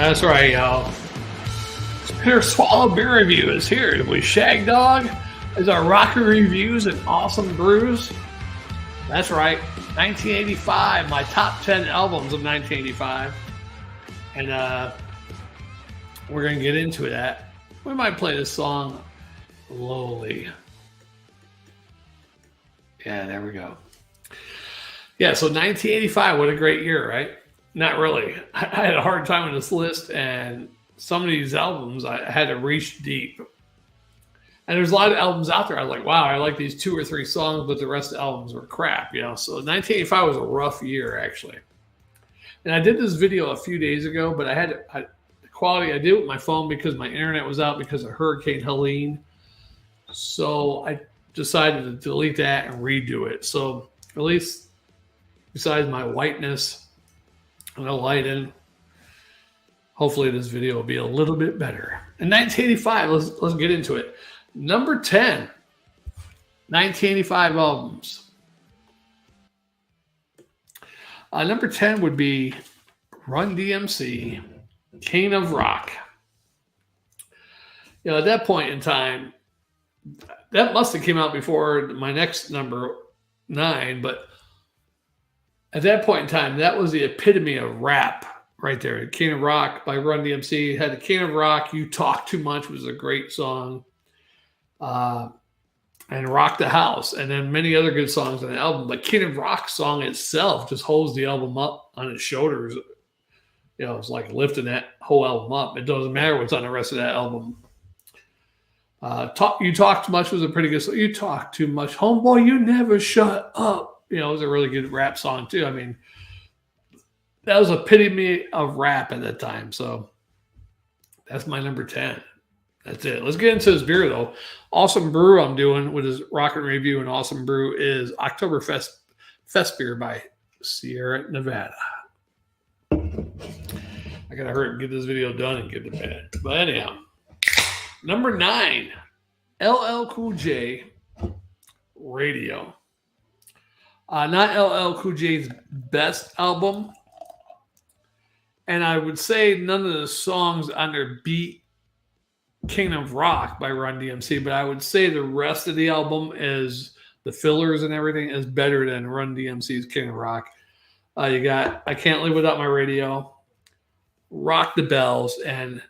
That's right, y'all. Here, Swallow Beer Review is here. We Shag Dog is our rocker reviews and awesome brews. That's right, 1985, my top 10 albums of 1985. And we're going to get into that. We might play this song lowly. Yeah, there we go. Yeah, so 1985, what a great year, right? Not really. I had a hard time with this list, and some of these albums I had to reach deep. And there's a lot of albums out there. I was like, wow, I like these 2 or 3 songs, but the rest of the albums were crap, you know. So 1985 was a rough year, actually. And I did this video a few days ago, but the quality I did with my phone because my internet was out because of Hurricane Helene. So I decided to delete that and redo it. So at least besides my whiteness and the lighting, hopefully this video will be a little bit better. In 1985, let's get into it. Number 10, 1985 albums. Number 10 would be Run DMC, King of Rock. You know, at that point in time, that must have came out before my next number 9, but at that point in time, that was the epitome of rap right there. King of Rock by Run DMC had the King of Rock. You Talk Too Much was a great song. And Rock the House, and then many other good songs on the album. But King of Rock song itself just holds the album up on its shoulders. You know, it's like lifting that whole album up. It doesn't matter what's on the rest of that album. You Talk Too Much was a pretty good song. You Talk Too Much, homeboy, you never shut up. You know, it was a really good rap song too. I mean, that was epitome of rap at that time. So that's my number 10. That's it. Let's get into this beer, though. Awesome brew I'm doing with his Rocket Review and Awesome Brew is Oktoberfest Festbier by Sierra Nevada. I got to hurry and get this video done and get to bed. But anyhow, number 9, LL Cool J Radio. Not LL Cool J's best album. And I would say none of the songs on their beat King of Rock by Run DMC, but I would say the rest of the album is the fillers and everything is better than Run DMC's King of Rock. You got I Can't Live Without My Radio, Rock the Bells, and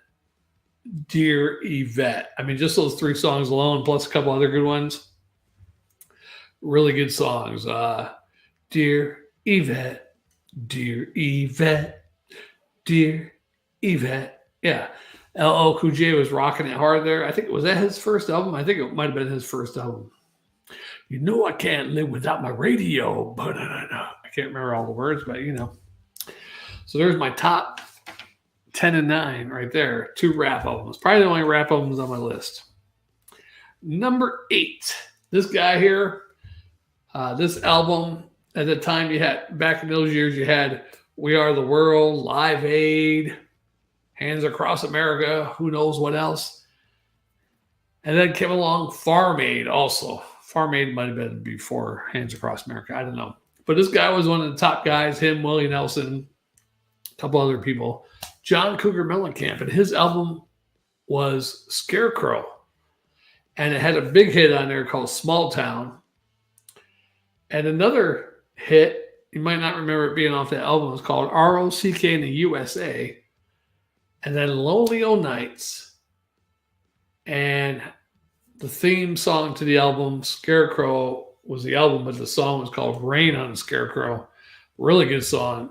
Dear Yvette. I mean, just those 3 songs alone, plus a couple other good ones. Really good songs. Dear Yvette, Dear Yvette, Dear Yvette. Yeah. LL Cool J was rocking it hard there. I think, was that his first album? I think it might have been his first album. You know I can't live without my radio. But I can't remember all the words, but you know. So there's my top 10 and 9 right there. 2 rap albums. Probably the only rap albums on my list. Number 8. This guy here, this album, at the time you had, back in those years, you had We Are the World, Live Aid, Hands Across America, who knows what else. And then came along Farm Aid also. Farm Aid might have been before Hands Across America. I don't know. But this guy was one of the top guys, him, Willie Nelson, a couple other people. John Cougar Mellencamp, and his album was Scarecrow. And it had a big hit on there called Small Town. And another hit, you might not remember it being off that album, was called ROCK in the USA. And then Lonely O Nights. And the theme song to the album, Scarecrow, was the album, but the song was called Rain on a Scarecrow. Really good song.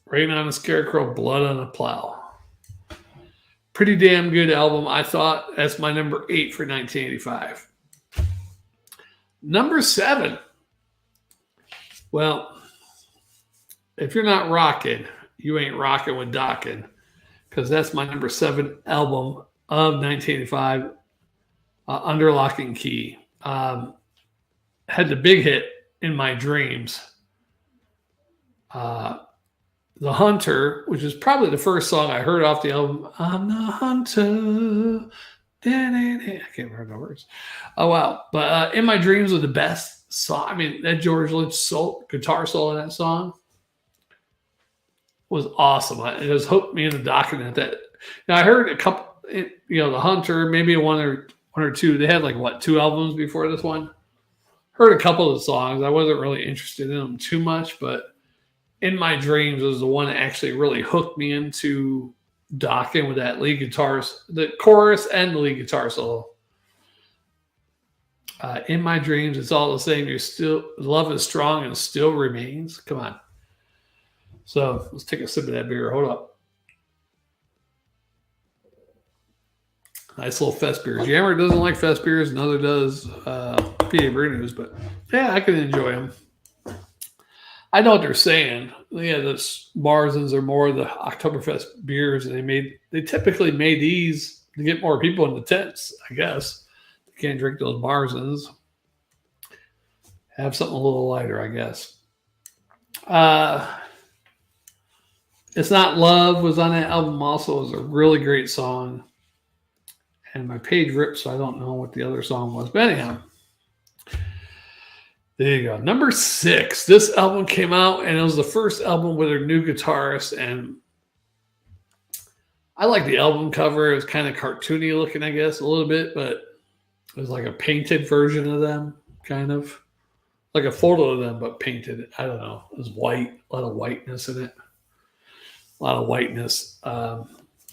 Rain on a Scarecrow, Blood on a Plow. Pretty damn good album, I thought. That's my number 8 for 1985. Number 7. Well, if you're not rocking, you ain't rocking with Dockin'. Because that's my number 7 album of 1985, Under Lock and Key. Had the big hit In My Dreams. The Hunter, which is probably the first song I heard off the album. I'm the hunter. I can't remember the words. Oh, wow. But In My Dreams was the best song. I mean, that George Lynch guitar solo in that song. was awesome. It just hooked me into Docking at that. Now I heard a couple, the Hunter, maybe one or two. They had like what, 2 albums before this one. Heard a couple of the songs. I wasn't really interested in them too much, but In My Dreams was the one that actually really hooked me into Docking with that lead guitars, the chorus and the lead guitar solo. In My Dreams, it's all the same. You're still, love is strong and still remains. Come on. So let's take a sip of that beer. Hold up. Nice little Festbier. Jammer doesn't like Festbiers, neither does PA Brews, but yeah, I can enjoy them. I know what they're saying. Yeah, the Marzens are more the Oktoberfest beers, and they typically made these to get more people in the tents, I guess. You can't drink those Marzens. Have something a little lighter, I guess. It's Not Love was on that album also. It was a really great song. And my page ripped, so I don't know what the other song was. But anyhow, there you go. Number 6. This album came out, and it was the first album with their new guitarist. And I like the album cover. It was kind of cartoony looking, I guess, a little bit. But it was like a painted version of them, kind of. Like a photo of them, but painted. I don't know. It was white. A lot of whiteness in it. A lot of whiteness.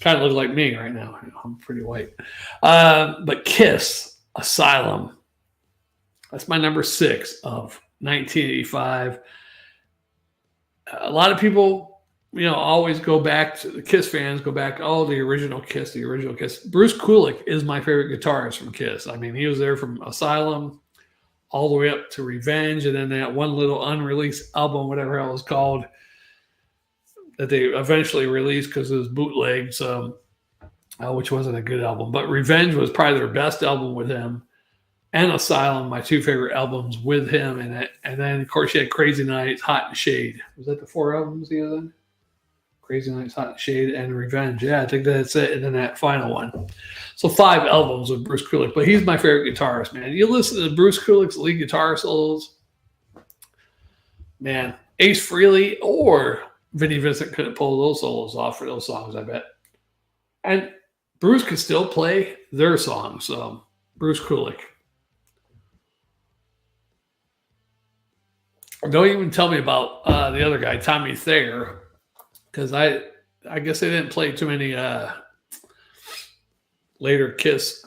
Kind of look like me right now. I'm pretty white. But Kiss, Asylum. That's my number 6 of 1985. A lot of people, always go back to the Kiss fans, the original Kiss, the original Kiss. Bruce Kulick is my favorite guitarist from Kiss. I mean, he was there from Asylum all the way up to Revenge, and then that one little unreleased album, whatever it was called, that they eventually released because it was bootleg, so which wasn't a good album. But Revenge was probably their best album with him, and Asylum, my 2 favorite albums with him. And then, of course, you had Crazy Nights, Hot and Shade. Was that the 4 albums he had then? Crazy Nights, Hot and Shade, and Revenge. Yeah, I think that's it. And then that final one. So 5 albums with Bruce Kulick. But he's my favorite guitarist, man. You listen to Bruce Kulick's lead guitar solos, man, Ace Frehley or Vinnie Vincent couldn't pull those solos off for those songs, I bet. And Bruce could still play their songs. So Bruce Kulick. Don't even tell me about the other guy, Tommy Thayer, because I guess they didn't play too many later Kiss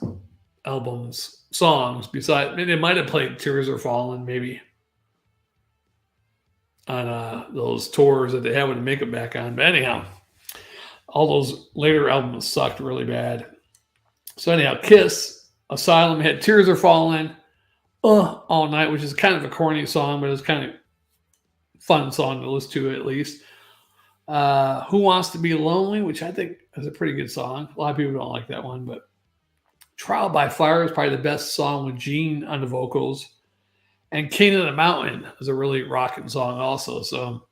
songs. Besides, they might have played Tears Are Falling, maybe, on those tours that they had with the makeup back on. But anyhow, all those later albums sucked really bad. So anyhow, Kiss, Asylum had Tears Are Falling, All Night, which is kind of a corny song, but it's kind of fun song to listen to at least. Who Wants to Be Lonely, which I think is a pretty good song. A lot of people don't like that one, but Trial by Fire is probably the best song with Gene on the vocals. And King of the Mountain is a really rocking song also. So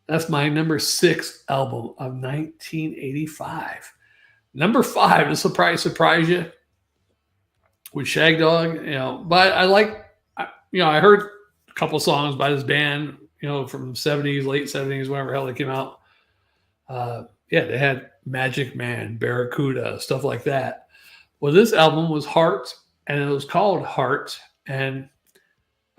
that's my number 6 album of 1985. Number 5, this will probably surprise you, with Shag Dog. But I heard a couple songs by this band, from the 70s, late 70s, whenever the hell they came out. They had Magic Man, Barracuda, stuff like that. Well, this album was Heart, and it was called Heart, and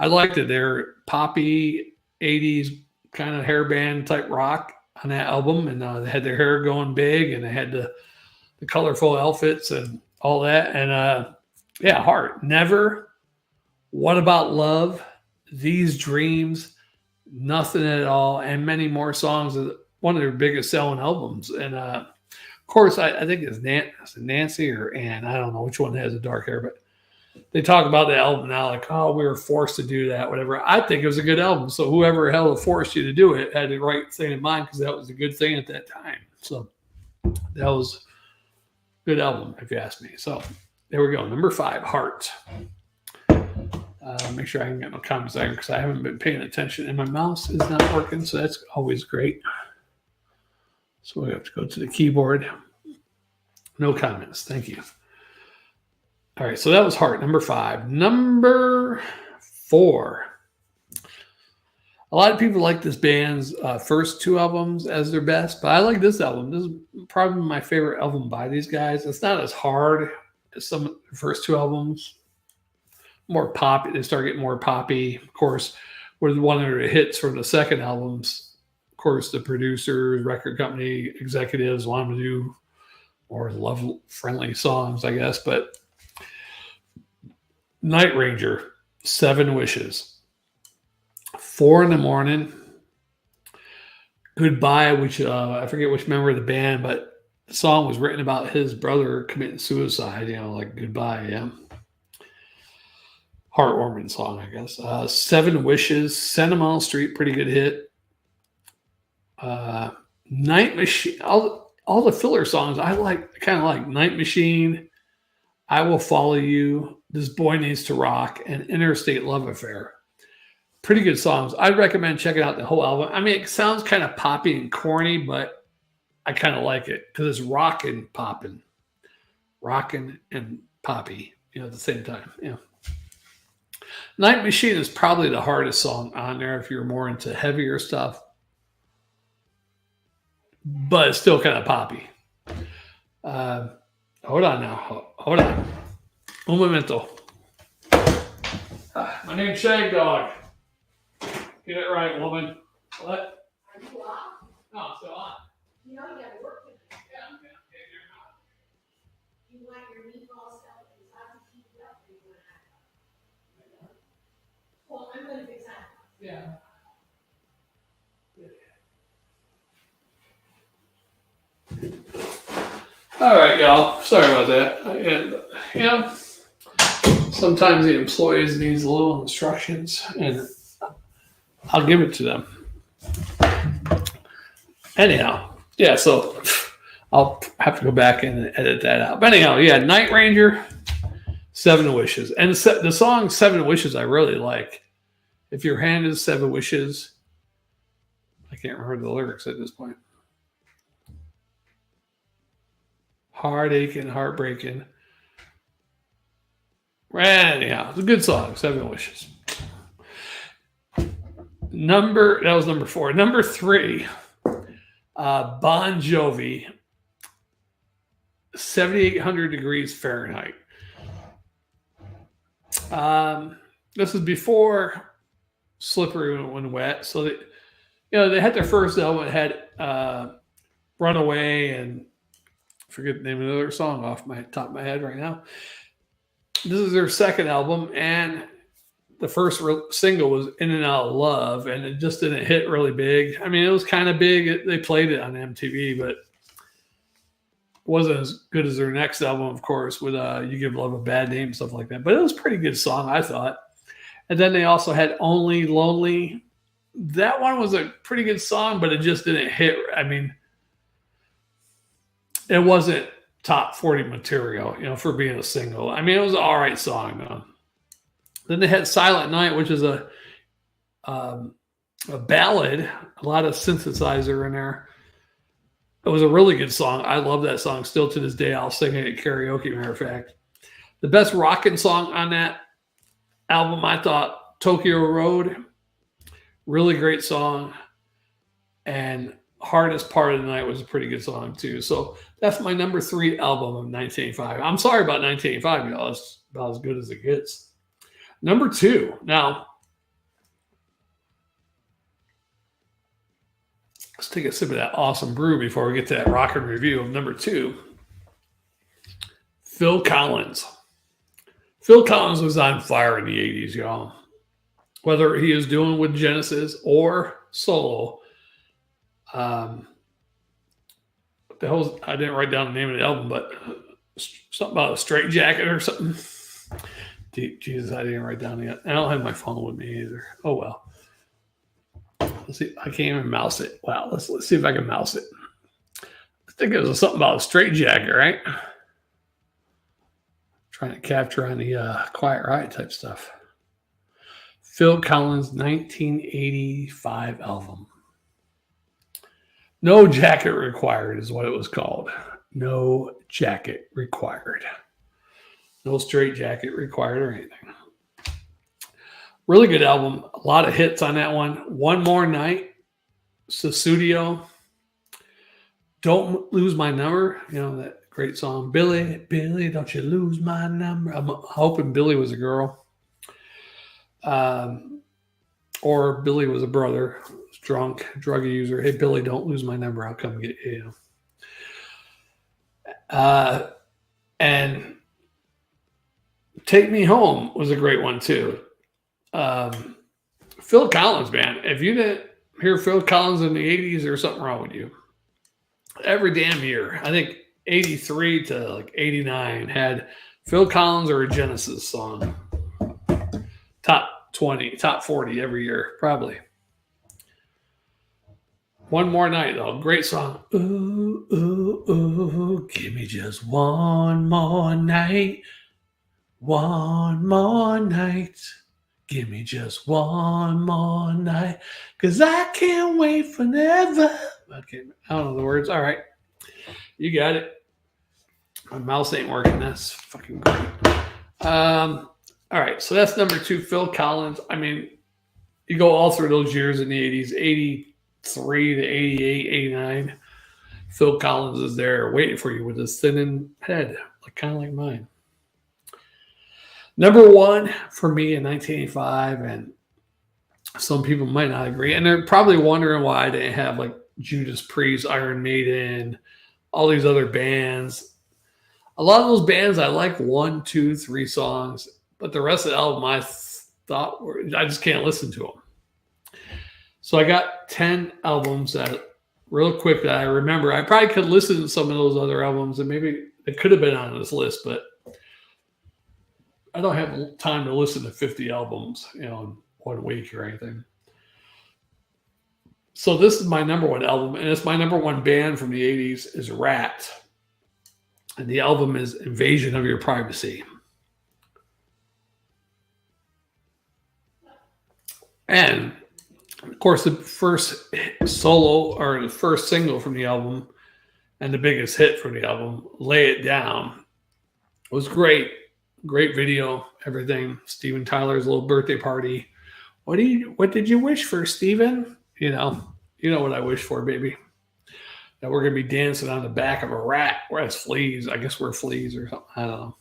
I liked it. They're poppy 80s kind of hair band type rock on that album, and they had their hair going big, and they had the colorful outfits and all that. And Heart, Never, What About Love, These Dreams, Nothing at All, and many more songs. One of their biggest selling albums. And of course, I think it's Nancy or Ann. I don't know which one has the dark hair, but they talk about the album now like, we were forced to do that, whatever. I think it was a good album. So whoever hell forced you to do it had the right thing in mind, because that was a good thing at that time. So that was a good album, if you ask me. So there we go. Number 5, Heart. Make sure I can get no comments there, because I haven't been paying attention and my mouse is not working. So that's always great. So we have to go to the keyboard. No comments. Thank you. All right. So that was Heart, number 5. Number 4. A lot of people like this band's first two albums as their best, but I like this album. This is probably my favorite album by these guys. It's not as hard as some of the first two albums. More pop. They start getting more poppy. Of course, with one of the hits from the second albums, of course, the producers, record company executives wanted to do more love-friendly songs, I guess. But Night Ranger, 7 Wishes. 4 in the Morning, Goodbye, which I forget which member of the band, but the song was written about his brother committing suicide, like Goodbye, yeah. Heartwarming song, I guess. 7 Wishes, Sentimental Street, pretty good hit. Night Machine, all the filler songs I kind of like. Night Machine, I Will Follow You, This Boy Needs to Rock, and Interstate Love Affair. Pretty good songs. I'd recommend checking out the whole album. I mean, it sounds kind of poppy and corny, but I kind of like it because it's rocking and poppy, at the same time. Yeah. Night Machine is probably the hardest song on there if you're more into heavier stuff, but it's still kind of poppy. Hold on now. Hold on. Un momento. My name's Shag Dog. Get it right, woman. What? Are you off? No, I'm still on. You know you gotta work with it. Yeah, I'm okay. You're not. You want your meatball stuff and have to keep it up or you want to have it? Well, I'm gonna fix that. Yeah. All right, y'all. Sorry about that. And sometimes the employees needs a little instructions, and I'll give it to them. Anyhow, yeah. So I'll have to go back and edit that out. But anyhow, yeah. Night Ranger, 7 Wishes, and the song 7 Wishes I really like. If your hand is 7 wishes, I can't remember the lyrics at this point. Heartache and heartbreaking. Anyhow, it's a good song, 7 Wishes. That was number 4. Number 3, Bon Jovi, 7,800 degrees Fahrenheit. This is before Slippery When Wet. So they had their first album. It had Runaway and I forget the name of another song off my top of my head right now. This is their second album, and the first single was In and Out of Love, and it just didn't hit really big. I mean, it was kind of big. They played it on MTV, but it wasn't as good as their next album, of course, with You Give Love a Bad Name, stuff like that. But it was a pretty good song, I thought. And then they also had Only Lonely. That one was a pretty good song, but it just didn't hit. I mean, it wasn't top 40 material, for being a single. I mean, it was an all right song, though. Then they had Silent Night, which is a ballad, a lot of synthesizer in there. It was a really good song. I love that song. Still to this day, I'll sing it at karaoke, matter of fact. The best rockin' song on that album, I thought, Tokyo Road. Really great song. And Hardest Part of the Night was a pretty good song, too. So that's my number 3 album of 1985. I'm sorry about 1985, y'all. It's about as good as it gets. Number 2. Now, let's take a sip of that awesome brew before we get to that rockin' review of number 2. Phil Collins. Phil Collins was on fire in the 80s, y'all. Whether he is doing with Genesis or solo. What the hell? I didn't write down the name of the album, but something about a straight jacket or something. Jesus, I didn't write down yet. I don't have my phone with me either. Oh well. Let's see. I can't even mouse it. Wow. Let's see if I can mouse it. I think it was something about a straight jacket, right? Trying to capture on the Quiet Riot type stuff. Phil Collins' 1985 album. No Jacket Required is what it was called. No jacket required. No straight jacket required or anything. Really good album. A lot of hits on that one. One More Night, Susudio, Don't Lose My Number. You know, that great song. Billy, Billy, don't you lose my number. I'm hoping Billy was a girl. Or Billy was a brother, drunk, drug user. Hey, Billy, don't lose my number. I'll come get you. And Take Me Home was a great one, too. Phil Collins, man. If you didn't hear Phil Collins in the 80s, there's something wrong with you. Every damn year. I think 83 to like 89 had Phil Collins or a Genesis song. Top 20, top 40 every year, probably. One More Night, though. Great song. Ooh, ooh, ooh, give me just one more night. One more night. Give me just one more night. Because I can't wait forever. Okay, I don't know the words. All right. You got it. My mouse ain't working. That's fucking great. All right. So that's number 2, Phil Collins. I mean, you go all through those years in the 80s, 83 to 88, 89. Phil Collins is there waiting for you with his thinning head, kind of like mine. Number 1 for me in 1985, and some people might not agree, and they're probably wondering why I didn't have like Judas Priest, Iron Maiden, all these other bands. A lot of those bands I like 1, 2, 3 songs, but the rest of the album I thought I just can't listen to them. So I got 10 albums that real quick that I remember. I probably could listen to some of those other albums, and maybe it could have been on this list, but I don't have time to listen to 50 albums, in 1 week or anything. So this is my number 1 album, and it's my number 1 band from the 80s is Rat. And the album is Invasion of Your Privacy. And, of course, the first solo or the first single from the album and the biggest hit from the album, Lay It Down, was great. Great video, everything. Steven Tyler's little birthday party. What did you wish for, Steven? You know what I wish for, baby. That we're gonna be dancing on the back of a rat. Whereas fleas, I guess we're fleas or something. I don't know.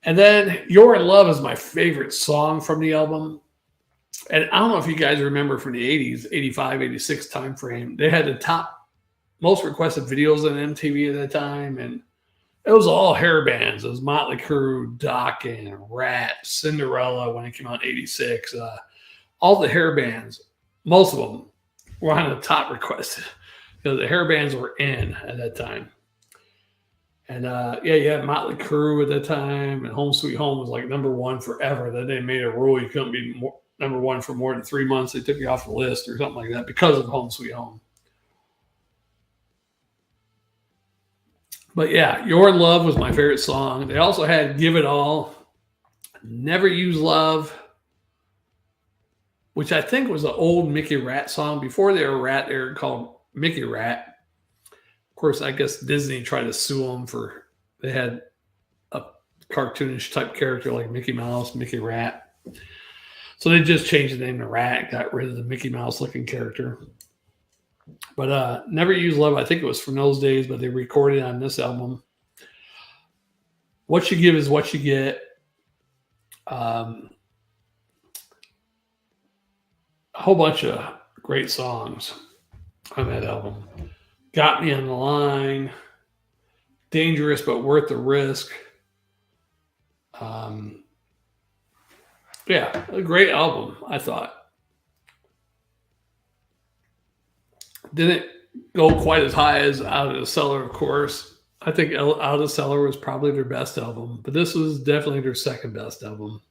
And then You're in Love is my favorite song from the album. And I don't know if you guys remember from the 80s, 85, 86 time frame. They had the top most requested videos on MTV at that time, and it was all hair bands. It was Motley Crue, Dokken, Rat, Cinderella when it came out in 86. All the hair bands, most of them were on the top requested. The hair bands were in at that time. And you had Motley Crue at that time, and Home Sweet Home was like number 1 forever. Then they made a rule you couldn't be number 1 for more than 3 months. They took you off the list or something like that because of Home Sweet Home. But yeah, You're in Love was my favorite song. They also had Give It All, Never Use Love, which I think was an old Mickey Rat song. Before they were Rat, they were called Mickey Rat. Of course, I guess Disney tried to sue them they had a cartoonish type character like Mickey Mouse, Mickey Rat. So they just changed the name to Rat, got rid of the Mickey Mouse looking character. But Never Use Love, I think it was from those days, but they recorded on this album. What You Give Is What You Get. A whole bunch of great songs on that album. Got Me on the Line. Dangerous but Worth the Risk. A great album, I thought. Didn't go quite as high as Out of the Cellar, of course. I think Out of the Cellar was probably their best album, but this was definitely their second best album,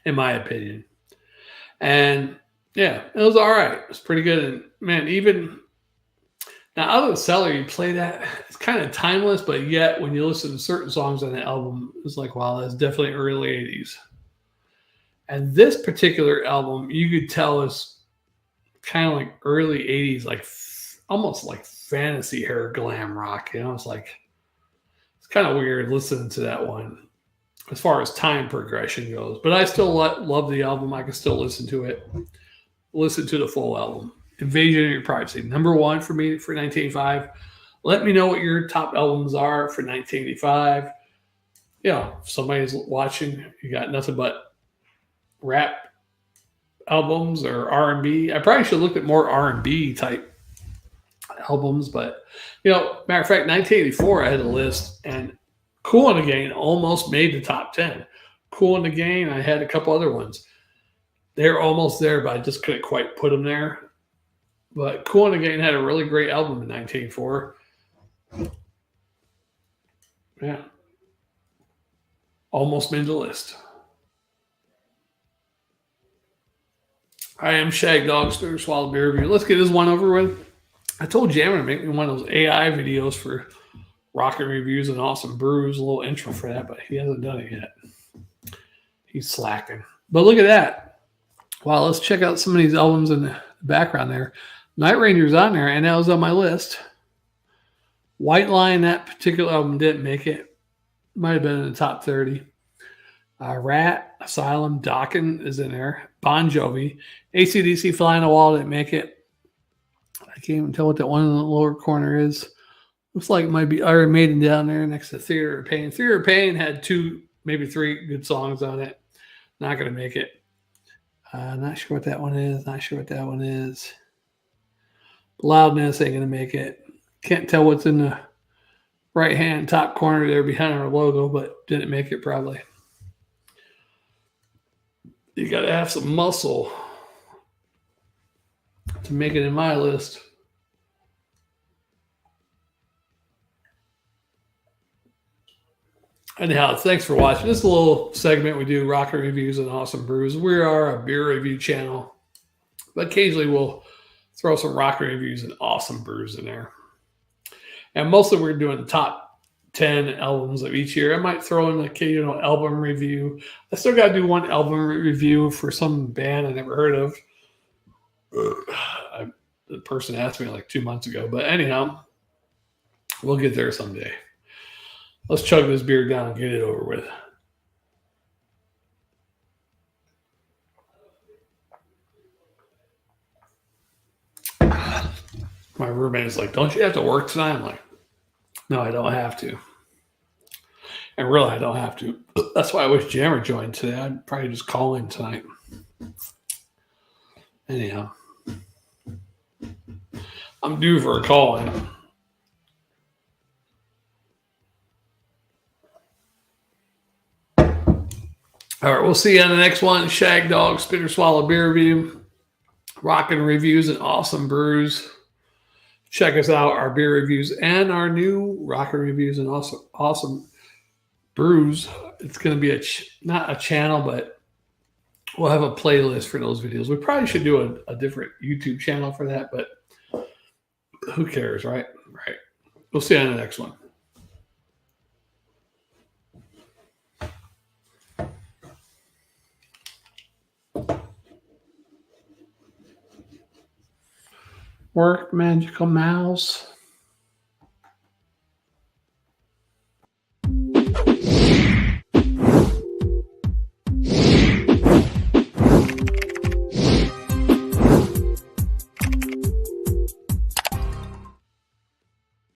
in my opinion. And yeah, it was all right. It was pretty good. And man, even now, Out of the Cellar, you play that, it's kind of timeless, but yet when you listen to certain songs on the album, it's like, wow, that's definitely early 80s. And this particular album, you could tell is kind of like early 80s, like almost like fantasy hair glam rock. It's kind of weird listening to that one. as far as time progression goes. But I still love the album. I can still listen to it. Listen to the full album. Invasion of Your Privacy, number one for me for 1985. Let me know what your top albums are for 1985. If somebody's watching, you got nothing but rap albums or R&B. I probably should look at more R&B type albums, but matter of fact, 1984 I had a list, and Cool and the Gang almost made the top 10. Cool and the Gang, I had a couple other ones. They're almost there, but I just couldn't quite put them there. But Cool and the Gang had a really great album in 1984. Yeah. Almost made the list. I am Shag Dog, Spitter Swallow Beer Review. Let's get this one over with. I told Jammer to make me one of those AI videos for Rocket Reviews and Awesome Brews, a little intro for that, but he hasn't done it yet. He's slacking. But look at that. Wow, let's check out some of these albums in the background there. Night Ranger's on there, and that was on my list. White Line, that particular album didn't make it. Might have been in the top 30. Rat, Asylum, Dokken is in there. Bon Jovi. AC/DC, Fly on the Wall didn't make it. I can't even tell what that one in the lower corner is. Looks like it might be Iron Maiden down there next to Theater of Pain. Theater of Pain had 2, maybe 3 good songs on it. Not going to make it. Not sure what that one is. Not sure what that one is. Loudness ain't going to make it. Can't tell what's in the right-hand top corner there behind our logo, but didn't make it probably. You got to have some muscle to make it in my list. Anyhow, thanks for watching. This is a little segment we do, Rocket Reviews and Awesome Brews. We are a beer review channel, but occasionally we'll throw some Rocket Reviews and Awesome Brews in there. And mostly we're doing the top 10 albums of each year. I might throw in an occasional album review. I still got to do one album review for some band I never heard of. The person asked me like 2 months ago. But anyhow, we'll get there someday. Let's chug this beer down and get it over with. My roommate's like, don't you have to work tonight? I'm like, no, I don't have to. And really, I don't have to. That's why I wish Jammer joined today. I'd probably just call in tonight. Anyhow, I'm due for a call in. All right, we'll see you on the next one. Shag Dog, Spitter Swallow Beer Review, Rockin' Reviews and Awesome Brews. Check us out, our beer reviews and our new Rockin' Reviews and Awesome Brews. It's going to be not a channel, but we'll have a playlist for those videos. We probably should do a different YouTube channel for that, but who cares, right? Right. We'll see you on the next one. Work, magical mouse.